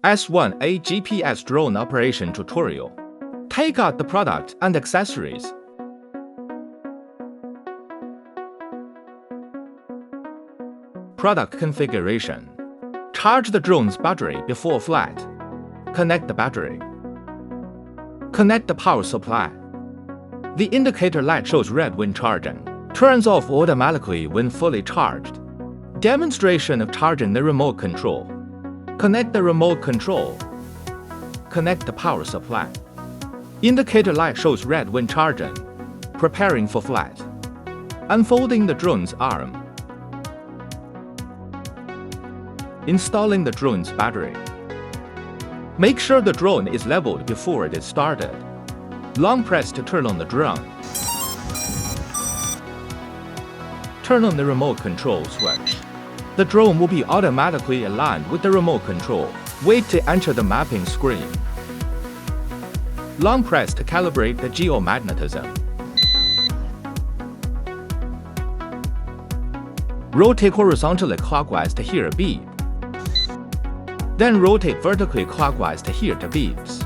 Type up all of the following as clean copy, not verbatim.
S18 GPS Drone Operation Tutorial. Take out the product and accessories. Product configuration. Charge the drone's battery before flight. Connect the battery. Connect the power supply. The indicator light shows red when charging. Turns off automatically when fully charged. Demonstration of charging the remote control. Connect the remote control. Connect the power supply. Indicator light shows red when charging. Preparing for flight. Unfolding the drone's arm. Installing the drone's battery. Make sure the drone is leveled before it is started. Long press to turn on the drone. Turn on the remote control switch. The drone will be automatically aligned with the remote control. Wait to enter the mapping screen. Long press to calibrate the geomagnetism. Rotate horizontally clockwise to hear a beep. Then rotate vertically clockwise to hear the beeps.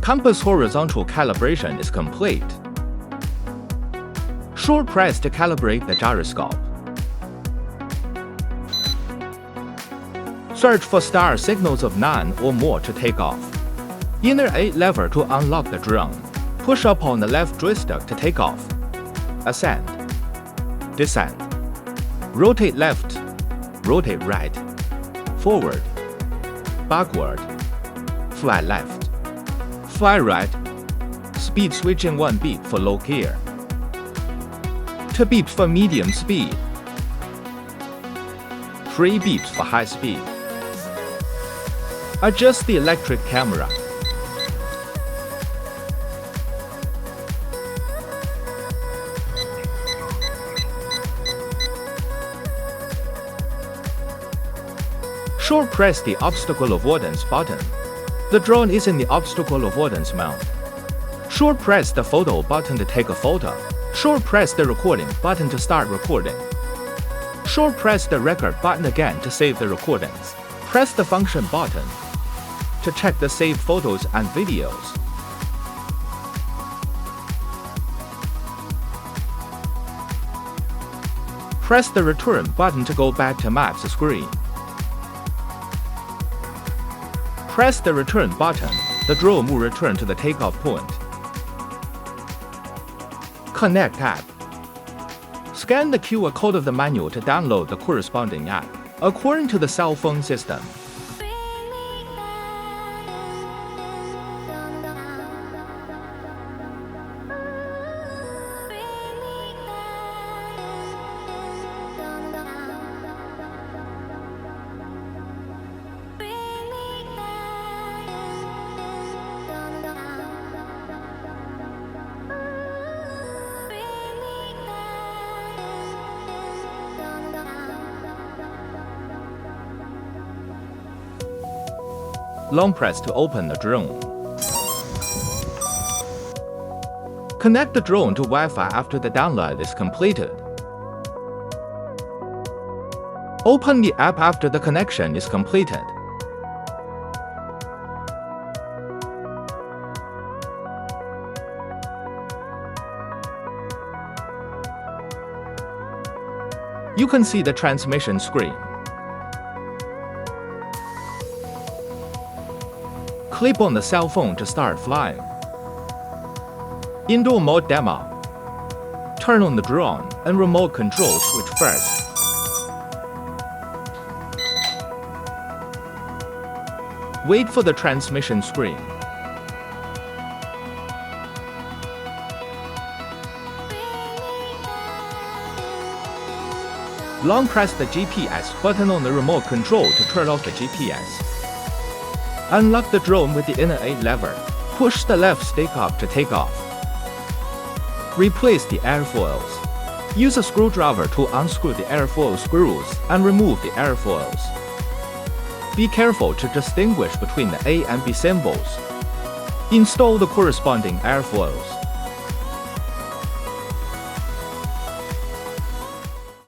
Compass horizontal calibration is complete. Short press to calibrate the gyroscope. Search for star signals of 9 or more to take off. Inner A lever to unlock the drone. Push up on the left joystick to take off. Ascend. Descend. Rotate left. Rotate right. Forward. Backward. Fly left. Fly right. Speed switching 1 beep for low gear. 2 beeps for medium speed. 3 beeps for high speed. Adjust the electric camera. Short press the obstacle avoidance button. The drone is in the obstacle avoidance mode. Short press the photo button to take a photo. Short press the recording button to start recording. Short press the record button again to save the recordings. Press the function button to check the saved photos and videos. Press the return button to go back to Maps screen. Press the return button. The drone will return to the takeoff point. Connect app. Scan the QR code of the manual to download the corresponding app, according to the cell phone system. Long press to open the drone. Connect the drone to Wi-Fi after the download is completed. Open the app after the connection is completed. You can see the transmission screen. Clip on the cell phone to start flying. Indoor mode demo. Turn on the drone and remote control switch first. Wait for the transmission screen. Long press the GPS button on the remote control to turn off the GPS. Unlock the drone with the inner A lever. Push the left stick up to take off. Replace the airfoils. Use a screwdriver to unscrew the airfoil screws and remove the airfoils. Be careful to distinguish between the A and B symbols. Install the corresponding airfoils.